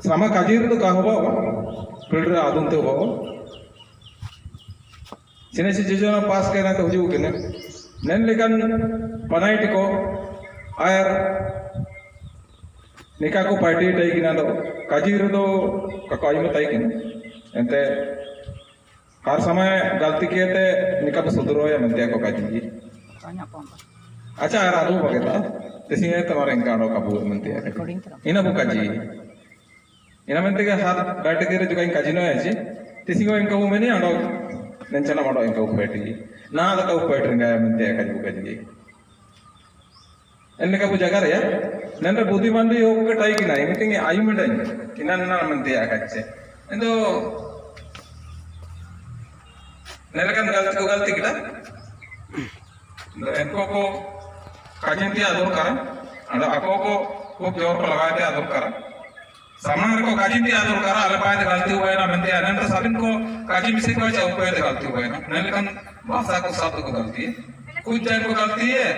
sama kajir tu kah huwa filter adun tu huwa sini si jujur pas kena tu hujung kena nen lekan panai tiko air nikah ko party tai kena tu kajir tu kakai में tai kena ente हर समय गलती किए थे निकाल सुधरो या मंत्या को काजी अच्छा यार आदू बगैर तेसी है तुम्हारे इंकानो काबू मंत्या इना बुका जी इना मंत्या के हाथ बैठ के जो कहीं काजी नो है जी तेसी को इनका वो मैंने आडो नंचना माडो इनका वो बैठ गई ना आधा का वो बैठ रंगा है मंत्या काजी बुका जी इन्हें का वो जगह रहा नंबर बुद्धिमानी हो के टाइम की नहीं मिटेंगे आयु मिटेंगे इना ना मंत्या काजी इनको नेलकन गलती किला इनको को काजिंती आदर करा अरे ako को खूब जोर को लगाए थे आदर करा सामने को काजिंती आदर करा अले पाए गलती हुआ है ना बनते हैं नंतर साबिन को काजी मिसे को चाहे ऊपर गलती हुआ है ना नेलकन भाषा को शब्द को गलती है कुछ जन को गलती है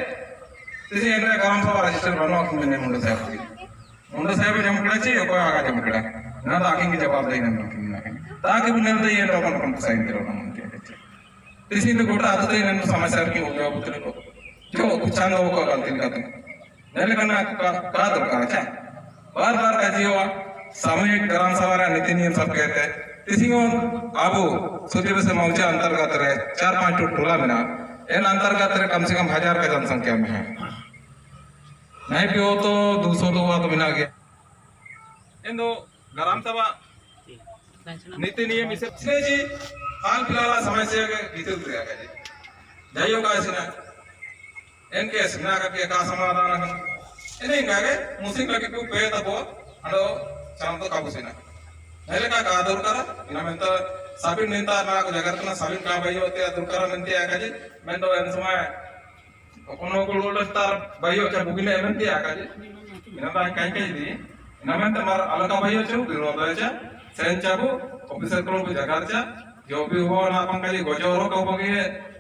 जैसे इन्हें ग्राम सभा रजिस्टर बनवा कि मैंने मुंडा साहब जमकड़ा चाहिए कोई आगा जमकड़ा ना तो आगे की जवाब दे ना ताकि वो नेल दे ये रोकन कम साइन करो ना इसी तो गोटा आता तो इन्हें समस्या की हो गया उतने को जो कुछ आना होगा गलती करते नहीं लेकिन का दरकार है बार बार का जीवा सामूहिक ग्राम सभा नीति नियम सब कहते हैं इसी को आबू सोचे से मौजा अंतर्गत रहे 4-5 टोला में ना इन अंतर्गत रहे कम से कम 1000 का जनसंख्या में है नहीं भी हो तो 200 तो हुआ तो बिना गया इन दो ग्राम सभा नीति नियम इसे जी हाल फिलहाल समस्या के भीतर गया जी जाइयो का ऐसे ना इनके सिना का क्या समाधान है इन्हें कहे मुसिक लगे क्यों पे तब वो अड़ो चांद तो काबू से ना पहले का आदर करा इन्हें में तो sabin minta na jagar kena sabin ka bayo te atur kara nanti akaji mendo en semua kono ko lo tar bayo cha bugile nanti akaji ina ba kai kai di ina men tamar alaka bayo chu biro da cha sen cha bu officer ko jagar cha जो भी हो ना अपन कली गोजोरो को बगे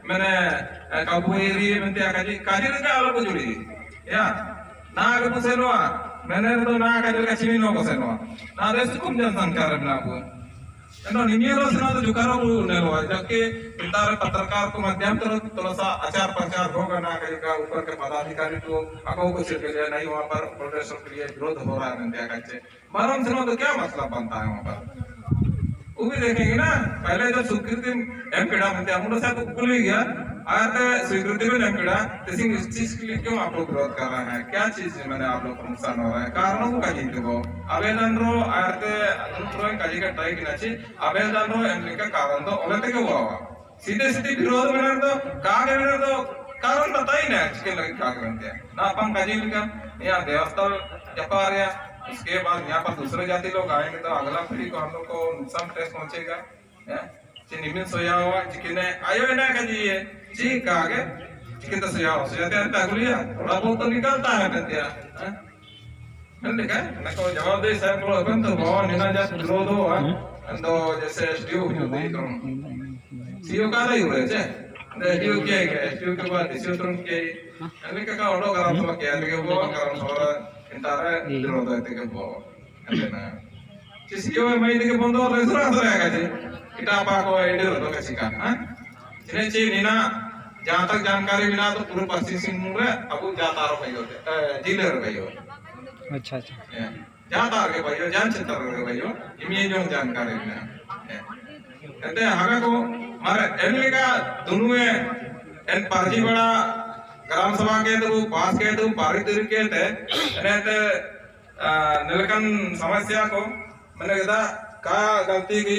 मैंने काबुरी मंते akaji kaji रे आलो को जुड़ी या ना के पुसेनवा मैंने तो ना काजी का चिमिनो को सेनवा ना रे सुकुम जन संकार ना को एनो निमिरो सना तो जुकारो ने लो जबकि पितार पत्रकार को माध्यम तो सा आचार प्रचार होगा ना काजी का ऊपर के पदाधिकारी को आको को से के नहीं वहां पर प्रोटेस्ट के लिए विरोध हो रहा है मंते akaji मालूम सुनो तो क्या मतलब बनता है वहां पर वो भी देखेंगे ना पहले जब स्वीकृति एमपीडा बनते हम लोग सब भूल गया आते स्वीकृति में एमपीडा तो इस चीज के लिए क्यों आप लोग विरोध कर रहे हैं क्या चीज मैंने आप लोग को नुकसान हो रहा है कारणों को कहीं तो आवेदन रो आते अनुप्रोय कहीं का टाइप नहीं आवेदन रो एमपी का कारण तो अलग के हुआ सीधे सीधे विरोध में तो कागे में तो कारण बताई ना इसके लगे क्या करते हैं ना अपन कहीं का यहाँ देवस्थल जपारिया उसके बाद यहाँ पर दूसरे जाति लोग आएंगे तो अगला पीढ़ी को हम लोग को नुकसान टेस्ट पहुंचेगा निमित सोया हुआ चिकन आयो ना कजी है ठीक आगे चिकन तो सोया हो सोया तेरे तगलिया थोड़ा बहुत तो निकलता है बेटिया मैंने कहा ना को जवाब दे साहब को अपन तो बहुत निना जा विरोध हो तो जैसे एसडीओ जो दे तो सीओ का रही हुए चे एसडीओ क्या है एसडीओ के बाद सीओ तुम क्या मैंने कहा ओडो करा तो क्या लगे वो कारण थोड़ा इंतारे विरोध है के वो ना किसी में मैं इनके बंदो रेस्टोरेंट रहेगा जी kita apa ko ide ro kasihkan ini ची नीना जहाँ तक जानकारी बिना तो पूरे पश्चिम सिंहभूम रे अबु जाता रो भाइयो जिले रो भाइयो अच्छा अच्छा जाता रे भाइयो जान चिंता रो भाइयो इमी जो जानकारी बिना कहते हागा को मारे एमएलए का दोनों में एन पार्टी बड़ा ग्राम सभा के तो पास के तो पारित के थे रहते निलकन समस्या को मैंने कहा का गलती की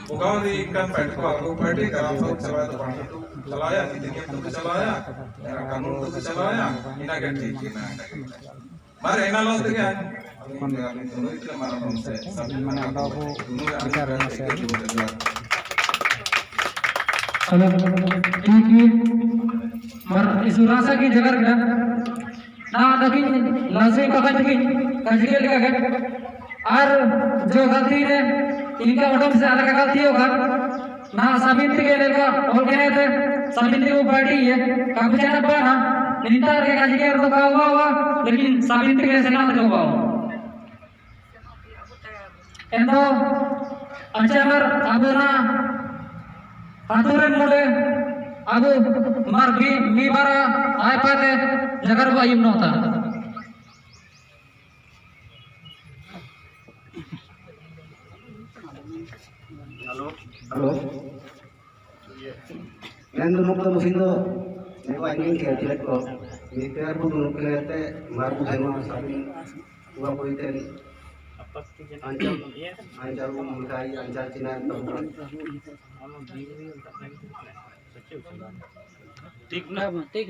बुगाव दी इनकम पैट को आगो पैटी ग्राम सभा चलाया तो पार्टी तो चलाया कितने तो चलाया कानून तो चलाया इना के ठीक ना मारे इना लोग तो क्या दोनों इतने मारा हमसे सब माना बाबू विचार से हेलो ठीक है मर इस रासा की जगह का ना लगी लासे का कजके लिखा है और जो गलती है इनका उठम से अलग गलती होगा ना समिति के लेगा और कहने थे समिति को पार्टी है काफी चैनल पर ना निंदा के काजी के तो हुआ लेकिन समिति के सेना में हुआ एंदो अचानक अब ना आतुरन मोड़े अब मार भी बारा आए पाते जगर को आयुम नोता Halo. Yang dulu kita musim tu, ni wah ini kita tidak kau. Ini kita pun dulu kita maru semua sabi, dua poin tadi. Anjar mulai anjar Cina tahun. Tik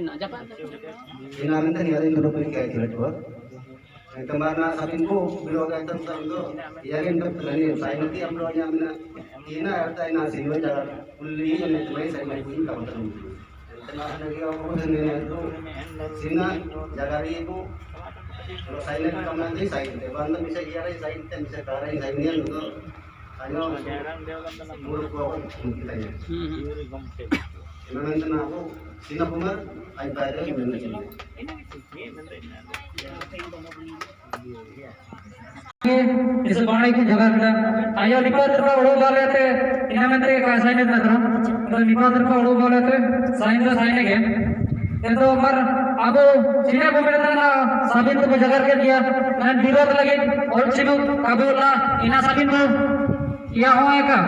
na japa. Cina nanti ni ada yang dulu kita tidak kau. Kemarin sabin ko bilo ka tentang do yakin tak lani sai nanti amlo nya mina ina arta ina sinwa ja ulli ne mai sai mai kuin ka betul tengah lagi aku sendiri itu sina jagari itu kalau sai ne kam nanti sai de banda bisa iara sai ten bisa karai sai ni itu hanya mur ko kita ya memang aku sina pumar ai bayar ini इस बाणी की जगह का आयो निपात का उड़ो वाले थे इन्हें में तेरे का साइन ना करो तो निपात का उड़ो वाले थे साइन के ये तो मर अब चीने को मेरे ना साबित को जगह के दिया मैं विरोध लगे और चिनु काबुला इना साबित को या हुआ का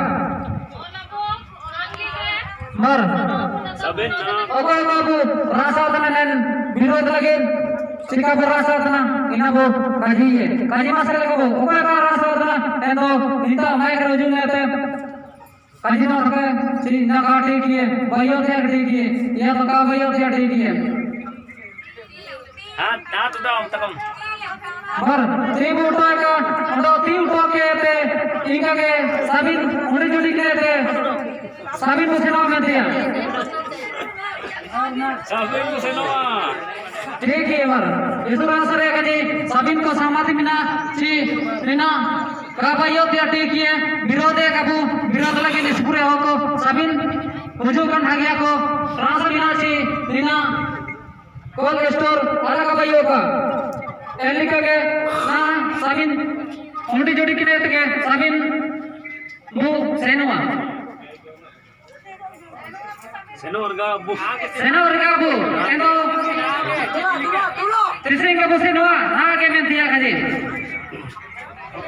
मर साबित ओके बाबू रासा तने विरोध लगे चिका berasa tanah ina bo kaji masalah ko oka ka rasa tanah endo nita mai karo june te kaji no ka sri na ka te kiye bayo te ate kiye ya to ka bayo te ate kiye हां दांत दाओ तकम बर ती उठो का अंडो ती उठो के ते इंगा के साबिन उड़ी जुड़ी के ते साबिन मुसेनो में दिया साबिन मुसेनोआ ठीक है बर इसुरा सरे का जी साबिन को समाधि मिना ची मिना काबायो ते ठीक है विरोधे काबू विरोध लगे निस्पुरे हो को साबिन मुजुकन हागिया को रास मिना ची मिना कोल्ड स्टोर अलग काबायो का एलिका के ना साबिन उड़ी जुड़ी के ते साबिन मु सेनुआ सेनो वर्गा बु एंदो त्रिसिंग बु सेनुआ आगे में दिया खाजी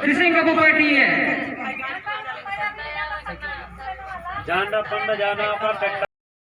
त्रिसिंग बु पार्टी है जाना पंडा जाना